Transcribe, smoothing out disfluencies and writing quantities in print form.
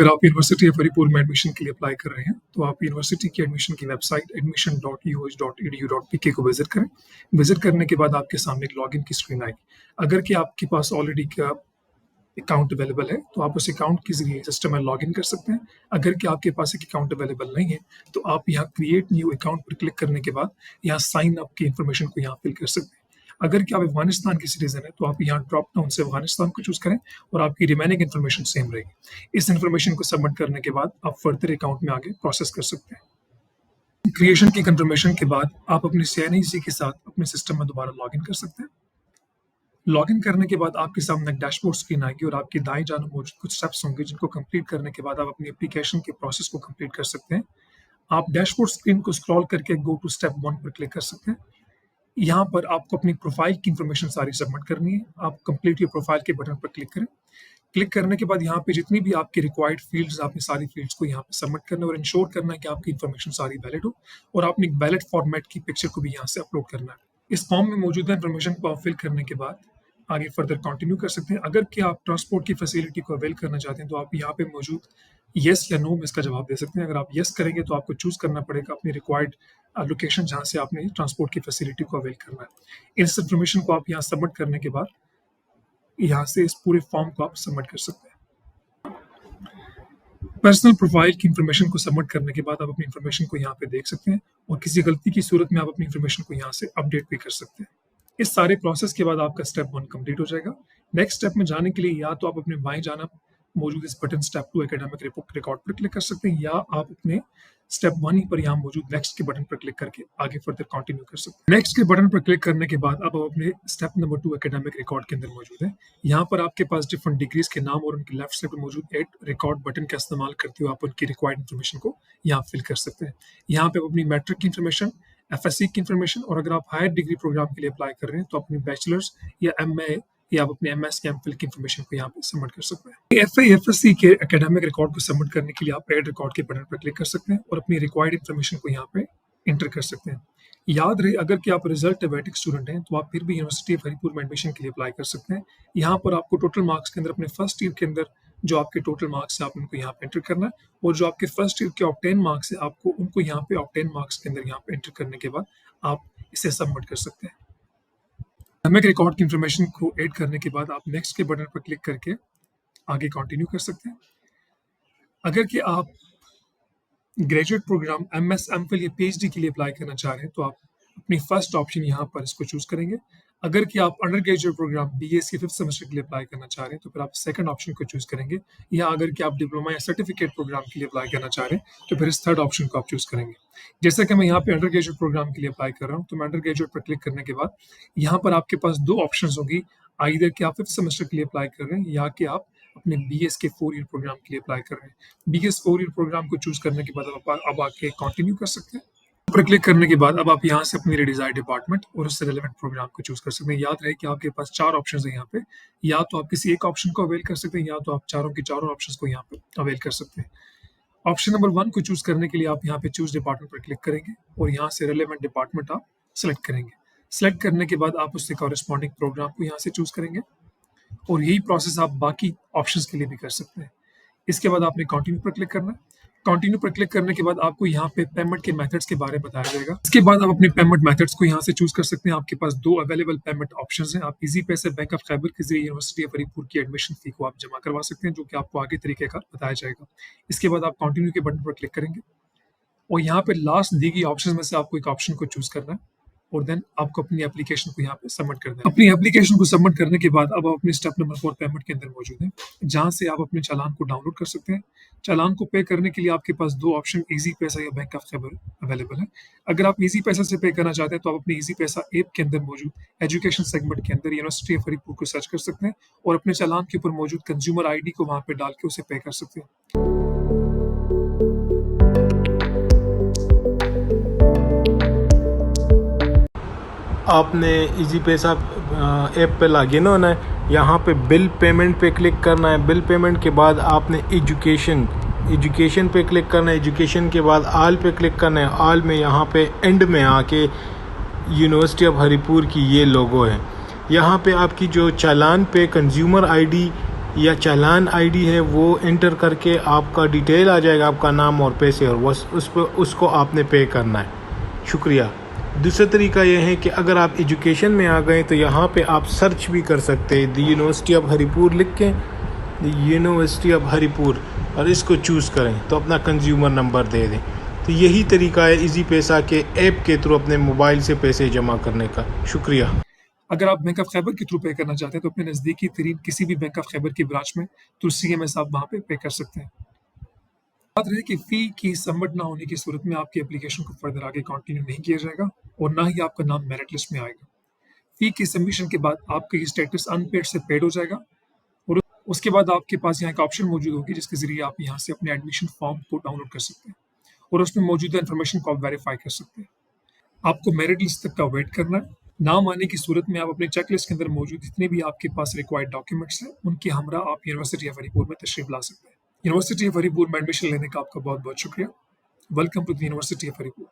अगर आप university of Haripur में एडमिशन के लिए अप्लाई कर रहे हैं तो आप यूनिवर्सिटी की एडमिशन की वेबसाइट admission.uh.edu.pk को विजिट करें। विजिट करने के बाद आपके सामने एक लॉगिन की स्क्रीन आएगी। अगर कि आपके पास ऑलरेडी का अकाउंट अवेलेबल है तो आप उस अकाउंट के जरिए सिस्टम में लॉगिन कर सकते हैं। अगर कि आपके पास एक अकाउंट अवेलेबल नहीं है तो आप यहाँ क्रिएट न्यू अकाउंट पर क्लिक करने के बाद यहाँ साइन अप की इन्फॉर्मेशन को यहाँ फिल कर सकते हैं। अगर कि आप अफगानिस्तान के सिटीजन है तो आप यहाँ ड्रॉप डाउन से अफगानिस्तान को चूज करें और आपकी रिमेनिंग इन्फॉर्मेशन सेम रहेगी। इस इन्फॉर्मेशन को सबमिट करने के बाद आप फर्दर अकाउंट में आगे प्रोसेस कर सकते हैं। क्रिएशन की कंफर्मेशन के बाद आप अपने CNIC के साथ अपने सिस्टम में दोबारा लॉगिन कर सकते हैं। लॉगिन करने के बाद आपके सामने एक डैशबोर्ड स्क्रीन आएगी और आपकी दाएं जानब मौजूद कुछ स्टेप्स होंगे जिनको कंप्लीट करने के बाद आप अपनी एप्लीकेशन के प्रोसेस को कंप्लीट कर सकते हैं। आप डैशबोर्ड स्क्रीन को स्क्रॉल करके गो टू स्टेप 1 पर क्लिक कर सकते हैं। यहाँ पर आपको अपनी प्रोफाइल की इन्फॉर्मेशन सारी सबमिट करनी है। आप कंप्लीट योर प्रोफाइल के बटन पर क्लिक करें। क्लिक करने के बाद यहाँ पे जितनी भी आपकी रिक्वायर्ड फील्ड्स आपने सारी फील्ड्स को यहाँ पे सबमिट करना है और इंश्योर करना है कि आपकी इन्फॉर्मेशन सारी वैलिड हो और आपने एक वैलिड फॉर्मेट की पिक्चर को भी यहाँ से अपलोड करना है। इस फॉर्म में मौजूदा इन्फॉर्मेशन को आप फिल करने के बाद आगे फर्दर कंटिन्यू कर सकते हैं। अगर कि आप ट्रांसपोर्ट की फैसिलिटी को अवेल करना चाहते हैं तो आप यहाँ पे मौजूद येस या नो में इसका जवाब दे सकते हैं। अगर आप येस करेंगे तो आपको चूज करना पड़ेगा अपनी रिक्वायर्ड लोकेशन जहाँ से आपने ट्रांसपोर्ट की फैसिलिटी को अवेल करना है। इस इन्फॉर्मेशन को आप यहाँ सबमिट करने के बाद यहाँ से इस पूरे फॉर्म को आप सबमिट कर सकते हैं। पर्सनल प्रोफाइल की इन्फॉर्मेशन को सबमिट करने के बाद आप अपनी इन्फॉर्मेशन को यहाँ पे देख सकते हैं और किसी गलती की सूरत में आप अपनी इन्फॉर्मेशन को यहाँ से अपडेट भी कर सकते हैं। इस सारे प्रोसेस के बाद आपका स्टेप 1 कंप्लीट हो जाएगा। नेक्स्ट स्टेप में जाने के लिए या तो आप अपने बाएं जानब मौजूद इस बटन स्टेप 2 एकेडमिक रिकॉर्ड पर क्लिक कर सकते हैं या आप अपने स्टेप 1 ही पर यहाँ मौजूद नेक्स्ट के बटन पर क्लिक करके आगे फर्दर कंटिन्यू कर सकते हैं। नेक्स्ट के बटन पर क्लिक करने के बाद अब आप अपने स्टेप नंबर 2 एकेडमिक रिकॉर्ड के अंदर मौजूद है। यहाँ पर आपके पास डिफरेंट डिग्रीज के नाम और उनके लेफ्ट साइड पर मौजूद एड रिकॉर्ड बटन का इस्तेमाल करते हुए आप उनकी रिक्वायर्ड इन्फॉर्मेशन को यहाँ फिल कर सकते हैं। यहाँ पे अपनी मैट्रिक की इन्फॉर्मेशन, FSC की इन्फॉर्मेशन और अगर आप हायर डिग्री प्रोग्राम के लिए अप्लाई कर रहे हैं तो अपनी बैचलर्स या MA या आप अपने MS या MPhil की इन्फॉर्मेशन को यहाँ पे सबमिट कर सकते हैं। FA FSC के एकेडमिक रिकॉर्ड को सबमिट करने के लिए आप एड रिकॉर्ड के बटन पर क्लिक कर सकते हैं और अपनी रिक्वायर्ड इन्फॉर्मेशन को यहाँ पे इंटर कर सकते हैं। याद रहे अगर कि आप रिजल्ट वेटिक स्टूडेंट हैं तो आप फिर भी यूनिवर्सिटी ऑफ हरिपुर में एडमिशन के लिए अप्लाई कर सकते हैं। यहाँ पर आपको टोटल मार्क्स के अंदर अपने फर्स्ट ईयर के अंदर जो आपके टोटल मार्क्स है आप उनको यहाँ पे एंटर करना है और जो आपके फर्स्ट ईयर के ऑब्टेन मार्क्स है आपको उनको यहाँ पे ऑब्टेन मार्क्स के अंदर यहाँ पे एंटर करने के बाद आप इसे सबमिट कर सकते हैं। एकेडमिक रिकॉर्ड की इन्फॉर्मेशन को ऐड करने के बाद आप नेक्स्ट के बटन पर क्लिक करके आगे कंटिन्यू कर सकते हैं। अगर कि आप ग्रेजुएट प्रोग्राम MS MPhil या PhD के लिए अप्लाई करना चाह रहे हैं तो आप अपनी फर्स्ट ऑप्शन यहाँ पर इसको चूज करेंगे। अगर कि आप undergraduate program BSc 5th semester के लिए अप्लाई करना चाह रहे हैं तो फिर आप सेकंड ऑप्शन को चूज करेंगे या अगर कि आप डिप्लोमा या सर्टिफिकेट प्रोग्राम के लिए अप्लाई करना चाह रहे हैं तो फिर इस थर्ड ऑप्शन को आप चूज करेंगे। जैसे कि मैं यहाँ पे अंडर ग्रेजुएट प्रोग्राम के लिए अप्लाई कर रहा हूँ तो मैं अंडर ग्रेजुएट पर क्लिक करने के बाद यहाँ पर आपके पास दो ऑप्शन होगी, आइदर कि आप 5th सेमेस्टर के लिए अप्लाई कर रहे हैं या कि आप अपने BS के 4 ईयर प्रोग्राम के लिए अप्लाई कर रहे हैं। BS 4 ईयर प्रोग्राम को चूज करने के बाद अब आके कंटिन्यू कर सकते हैं। पर क्लिक करने के बाद अब आप यहाँ से अपनी डिजायर्ड डिपार्टमेंट और उससे रिलेवेंट प्रोग्राम को चूज कर सकते हैं। याद रहे कि आपके पास 4 ऑप्शंस हैं यहाँ पे, या तो आप किसी एक ऑप्शन को अवेल कर सकते हैं या तो आप चारों के चारों ऑप्शंस को यहाँ पे अवेल कर सकते हैं। ऑप्शन नंबर 1 को चूज करने के लिए आप यहाँ पे चूज डिपार्टमेंट पर क्लिक करेंगे और यहाँ से रिलेवेंट डिपार्टमेंट आप सेलेक्ट करेंगे। सेलेक्ट करने के बाद आप उससे कॉरेस्पॉन्डिंग प्रोग्राम को यहाँ से चूज करेंगे और यही प्रोसेस आप बाकी ऑप्शंस के लिए भी कर सकते हैं। इसके बाद आपने कंटिन्यू पर क्लिक करना है। कंटिन्यू पर क्लिक करने के बाद आपको यहाँ पे पेमेंट के मेथड्स के बारे में बताया जाएगा। इसके बाद आप अपने पेमेंट मेथड्स को यहाँ से चूज कर सकते हैं। आपके पास 2 अवेलेबल पेमेंट ऑप्शंस हैं। आप इजी पे से बैंक ऑफ खैबर के जरिए यूनिवर्सिटी ऑफ हरिपुर की एडमिशन फी को आप जमा करवा सकते हैं, जो कि आपको आगे तरीके का बताया जाएगा। इसके बाद आप कंटिन्यू के बटन पर क्लिक करेंगे और यहाँ पे लास्ट दी गई ऑप्शन में से आपको एक ऑप्शन को चूज करना है और देन आपको अपनी एप्लीकेशन को यहाँ पे सबमिट कर देना है। अपनी एप्लीकेशन को सबमिट करने के बाद अब आप अपने स्टेप नंबर 4 पेमेंट के अंदर मौजूद हैं, जहाँ से आप अपने चालान को डाउनलोड कर सकते हैं। चालान को पे करने के लिए आपके पास 2 ऑप्शन इजी पैसा या बैंक ऑफ खैबर अवेलेबल है। अगर आप इजी पैसा से पे करना चाहते हैं तो आप अपनी इजी पैसा ऐप के अंदर मौजूद एजुकेशन सेगमेंट के अंदर यूनिवर्सिटी ऑफ हरिपुर को सर्च कर सकते हैं और अपने चालान के ऊपर मौजूद कंज्यूमर ID को वहाँ पे डाल के उसे पे कर सकते हैं। आपने इजी पैसा ऐप पे लॉगिन होना है, यहाँ पे बिल पेमेंट पे क्लिक करना है। बिल पेमेंट के बाद आपने एजुकेशन पे क्लिक करना है। एजुकेशन के बाद आल पे क्लिक करना है। आल में यहाँ पे एंड में आके यूनिवर्सिटी ऑफ हरिपुर की ये लोगो है। यहाँ पे आपकी जो चालान पे कंज्यूमर ID या चालान आईडी है वो एंटर करके आपका डिटेल आ जाएगा, आपका नाम और पैसे, और बस उसको आपने पे करना है। शुक्रिया। दूसरा तरीका यह है कि अगर आप एजुकेशन में आ गए तो यहाँ पे आप सर्च भी कर सकते हैं, द यूनिवर्सिटी ऑफ हरिपुर लिख के, द यूनिवर्सिटी ऑफ हरिपुर, और इसको चूज़ करें तो अपना कंज्यूमर नंबर दे दें। तो यही तरीका है इजी पैसा के ऐप के थ्रू अपने मोबाइल से पैसे जमा करने का। शुक्रिया। अगर आप बैंक ऑफ खैबर के थ्रू पे करना चाहते हैं तो अपने नज़दीकी तरीन किसी भी बैंक ऑफ खैबर की ब्रांच में CMS आप वहाँ पे कर सकते हैं। बात रही कि फ़ी की सबमिट ना होने की सूरत में आपकी एप्लीकेशन को फर्दर आगे कंटिन्यू नहीं किया जाएगा और ना ही आपका नाम मेरिट लिस्ट में आएगा। फ़ी की सबमिशन के बाद आपका ये स्टेटस अनपेड से पेड हो जाएगा और उसके बाद आपके पास यहाँ एक ऑप्शन मौजूद होगी जिसके ज़रिए आप यहाँ से अपने एडमिशन फॉर्म को डाउनलोड कर सकते हैं और उसमें मौजूदा इन्फॉर्मेशन को आप वेरीफाई कर सकते हैं। आपको मेरिट लिस्ट तक का वेट करना है। नाम आने की सूरत में आप अपने चेकलिस्ट के अंदर मौजूद जितने भी आपके पास रिक्वायर्ड डॉक्यूमेंट्स हैं उनके हमरा आप यूनिवर्सिटी ऑफ हरिपुर में तशरीफ ला सकते हैं। यूनिवर्सिटी ऑफ हरिपुर में एडमिशन लेने का आपका बहुत बहुत शुक्रिया। Welcome to the university of Haripur.